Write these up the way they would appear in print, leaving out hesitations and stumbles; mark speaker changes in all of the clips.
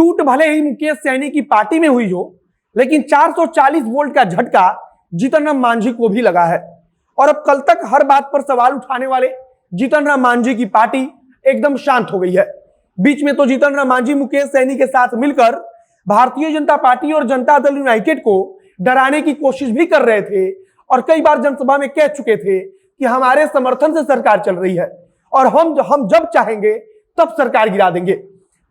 Speaker 1: टूट भले ही मुकेश सैनी की पार्टी में हुई हो, लेकिन 440 वोल्ट का झटका जीतन राम मांझी को भी लगा है। और अब कल तक हर बात पर सवाल उठाने वाले जीतन राम मांझी की पार्टी एकदम शांत हो गई है। बीच में तो जीतन राम मांझी मुकेश सैनी के साथ मिलकर भारतीय जनता पार्टी और जनता दल यूनाइटेड को डराने की कोशिश भी कर रहे थे और कई बार जनसभा में कह चुके थे कि हमारे समर्थन से सरकार चल रही है और हम जब चाहेंगे तब सरकार गिरा देंगे।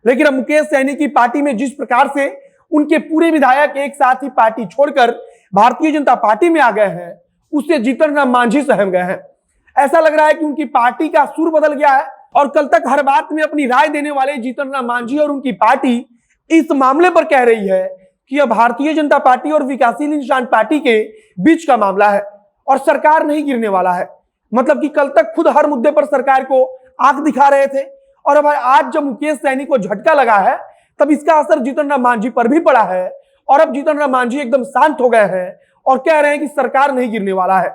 Speaker 1: लेकिन अब मुकेश सैनी की पार्टी में जिस प्रकार से उनके पूरे विधायक एक साथ ही पार्टी छोड़कर भारतीय जनता पार्टी में आ गए हैं, उससे जीतन राम मांझी सहम गए हैं। ऐसा लग रहा है कि उनकी पार्टी का सुर बदल गया है और कल तक हर बात में अपनी राय देने वाले जीतन राम मांझी और उनकी पार्टी इस मामले पर कह रही है कि यह भारतीय जनता पार्टी और विकासशील इंसान पार्टी के बीच का मामला है और सरकार नहीं गिरने वाला है। मतलब कि कल तक खुद हर मुद्दे पर सरकार को आंख दिखा रहे थे और अब आज जब मुकेश सैनी को झटका लगा है तब इसका असर जीतन राम मांझी पर भी पड़ा है और अब जीतन राम मांझी एकदम शांत हो गए हैं और कह रहे हैं कि सरकार नहीं गिरने वाला है।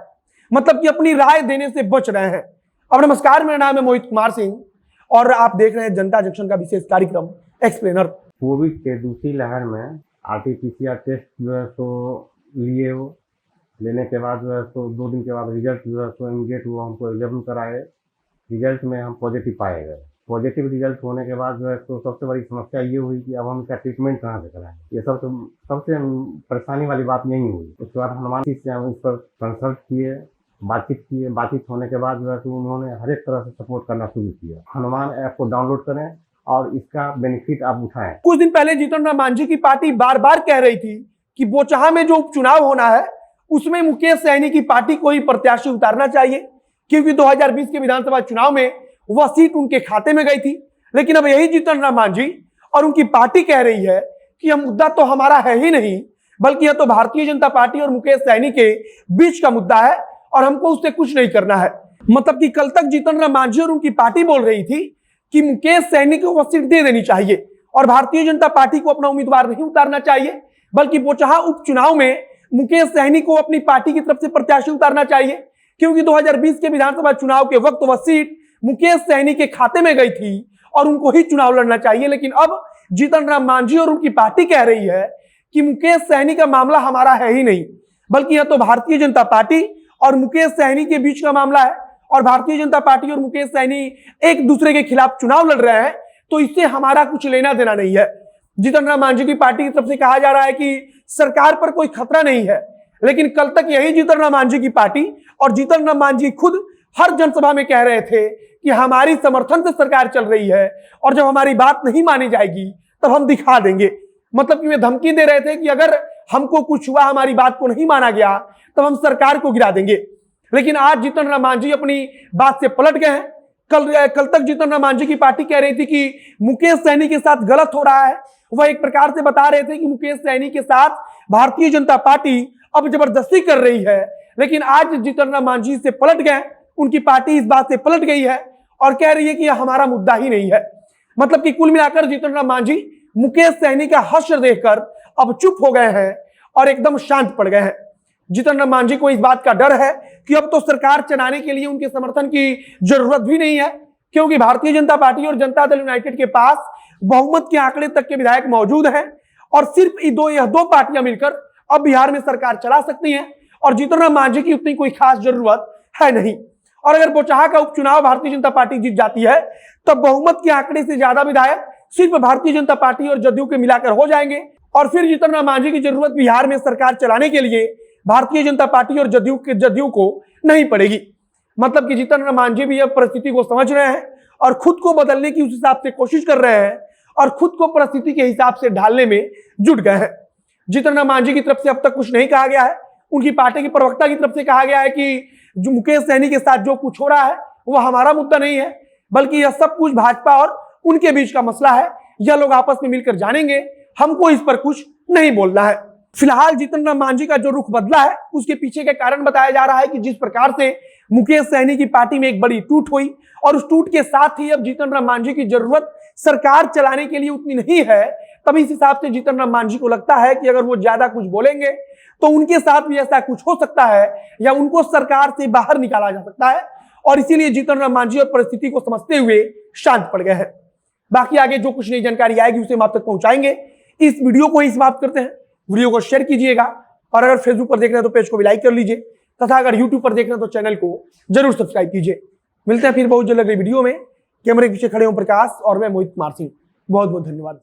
Speaker 1: मतलब कि अपनी राय देने से बच रहे हैं। अब नमस्कार, मेरा नाम है मोहित कुमार सिंह और आप देख रहे हैं जनता जंक्शन का विशेष कार्यक्रम एक्सप्लेनर।
Speaker 2: कोविड के दूसरी लहर में आरटीपीसीआर टेस्ट जो है सो लिए हो, लेने के बाद जो है सो 2 दिन के बाद रिजल्ट जो है सो इमीडिएट वो हमको एग्जाम कराए। रिजल्ट में हम पॉजिटिव पाए गए। पॉजिटिव रिजल्ट होने के बाद जो है तो सबसे बड़ी समस्या ये हुई कि अब हम इसका ट्रीटमेंट कहाँ से कराएं। ये सबसे परेशानी वाली बात यही हुई। उसके बाद हनुमान जी से हम इस पर कंसल्ट किए, बातचीत होने के बाद जो है तो उन्होंने हर एक तरह से सपोर्ट करना शुरू किया। हनुमान ऐप को डाउनलोड करें और इसका बेनिफिट आप उठाएं।
Speaker 1: कुछ दिन पहले जीतन राम मांझी की पार्टी बार बार कह रही थी कि बोचहा में जो उपचुनाव होना है उसमें मुकेश सैनी की पार्टी को ही प्रत्याशी उतारना चाहिए, क्योंकि 2020 के विधानसभा चुनाव में वह सीट उनके खाते में गई थी। लेकिन अब यही जीतन राम मांझी और उनकी पार्टी कह रही है कि यह मुद्दा तो हमारा है ही नहीं, बल्कि यह तो भारतीय जनता पार्टी और मुकेश सैनी के बीच का मुद्दा है और हमको उससे कुछ नहीं करना है। मतलब कि कल तक जीतन राम मांझी और उनकी पार्टी बोल रही थी कि मुकेश सैनी को वह सीट दे देनी चाहिए और भारतीय जनता पार्टी को अपना उम्मीदवार नहीं उतारना चाहिए, बल्कि बोचहा उपचुनाव में मुकेश सैनी को अपनी पार्टी की तरफ से प्रत्याशी उतारना चाहिए, क्योंकि 2020 के विधानसभा चुनाव के वक्त वह सीट मुकेश सैनी के खाते में गई थी और उनको ही चुनाव लड़ना चाहिए। लेकिन अब जीतन राम मांझी और उनकी पार्टी कह रही है कि मुकेश सैनी का मामला हमारा है ही नहीं, बल्कि यह तो भारतीय जनता पार्टी और मुकेश सैनी के बीच का मामला है और भारतीय जनता पार्टी और मुकेश सैनी एक दूसरे के खिलाफ चुनाव लड़ रहे हैं, तो इससे हमारा कुछ लेना देना नहीं है। जीतन राम मांझी की पार्टी की तरफ से कहा जा रहा है कि सरकार पर कोई खतरा नहीं है, लेकिन कल तक यही जीतन राम मांझी की पार्टी और जीतन राम मांझी खुद हर जनसभा में कह रहे थे कि हमारी समर्थन से सरकार चल रही है और जब हमारी बात नहीं मानी जाएगी तब हम दिखा देंगे। मतलब कि वे धमकी दे रहे थे कि अगर हमको कुछ हुआ, हमारी बात को नहीं माना गया, तब हम सरकार को गिरा देंगे। लेकिन आज जीतन राम मांझी अपनी बात से पलट गए हैं। कल तक जीतन राम मांझी की पार्टी कह रही थी कि मुकेश सैनी के साथ गलत हो रहा है। वह एक प्रकार से बता रहे थे कि मुकेश सैनी के साथ भारतीय जनता पार्टी अब जबरदस्ती कर रही है। लेकिन आज जीतन राम मांझी से पलट गए, उनकी पार्टी इस बात से पलट गई है और कह रही है कि यह हमारा मुद्दा ही नहीं है। मतलब कि कुल मिलाकर जीतन राम मांझी मुकेश सैनी का हश्र देखकर अब चुप हो गए हैं और एकदम शांत पड़ गए हैं। जीतन राम मांझी को इस बात का डर है कि अब तो सरकार चलाने के लिए उनके समर्थन की जरूरत भी नहीं है, क्योंकि भारतीय जनता पार्टी और जनता दल यूनाइटेड के पास बहुमत के आंकड़े तक के विधायक मौजूद हैं और सिर्फ यह दो पार्टियां मिलकर अब बिहार में सरकार चला सकती हैं और जीतन राम मांझी की उतनी कोई खास जरूरत है नहीं। और अगर बोचहा का उपचुनाव भारतीय जनता पार्टी जीत जाती है तब बहुमत के आंकड़े से ज्यादा विधायक सिर्फ भारतीय जनता पार्टी और जदयू के मिलाकर हो जाएंगे और फिर जीतन राम मांझी की जरूरत बिहार में सरकार चलाने के लिए भारतीय जनता पार्टी और जदयू को नहीं पड़ेगी। मतलब कि जीतन राम मांझी भी अब परिस्थिति को समझ रहे हैं और खुद को बदलने की उस हिसाब से कोशिश कर रहे हैं और खुद को परिस्थिति के हिसाब से ढालने में जुट गए हैं। जीतन राम मांझी की तरफ से अब तक कुछ नहीं कहा गया है। उनकी पार्टी के प्रवक्ता की तरफ से कहा गया है कि जो मुकेश सैनी के साथ जो कुछ हो रहा है वह हमारा मुद्दा नहीं है, बल्कि यह सब कुछ भाजपा और उनके बीच का मसला है। यह लोग आपस में मिलकर जानेंगे, हमको इस पर कुछ नहीं बोलना है। फिलहाल जीतन राम मांझी का जो रुख बदला है उसके पीछे का कारण बताया जा रहा है कि जिस प्रकार से मुकेश सैनी की पार्टी में एक बड़ी टूट हुई और उस टूट के साथ ही अब जीतन राम मांझी की जरूरत सरकार चलाने के लिए उतनी नहीं है, तभी इस हिसाब से जीतन राम मांझी को लगता है कि अगर वो ज्यादा कुछ बोलेंगे तो उनके साथ भी ऐसा कुछ हो सकता है या उनको सरकार से बाहर निकाला जा सकता है और इसीलिए जीतन राम मांझी और परिस्थिति को समझते हुए शांत पड़ गए हैं। बाकी आगे जो कुछ नई जानकारी आएगी उसे हम आप तक पहुंचाएंगे। इस वीडियो को ही समाप्त करते हैं। वीडियो को शेयर कीजिएगा और अगर फेसबुक पर देख रहे हैं तो पेज को भी लाइक कर लीजिए तथा अगर यूट्यूब पर देख रहे हैं तो चैनल को जरूर सब्सक्राइब कीजिए। मिलते हैं फिर बहुत जल्द अगली वीडियो में। कैमरे के पीछे खड़े ओम प्रकाश और मैं मोहित कुमार सिंह। बहुत बहुत धन्यवाद।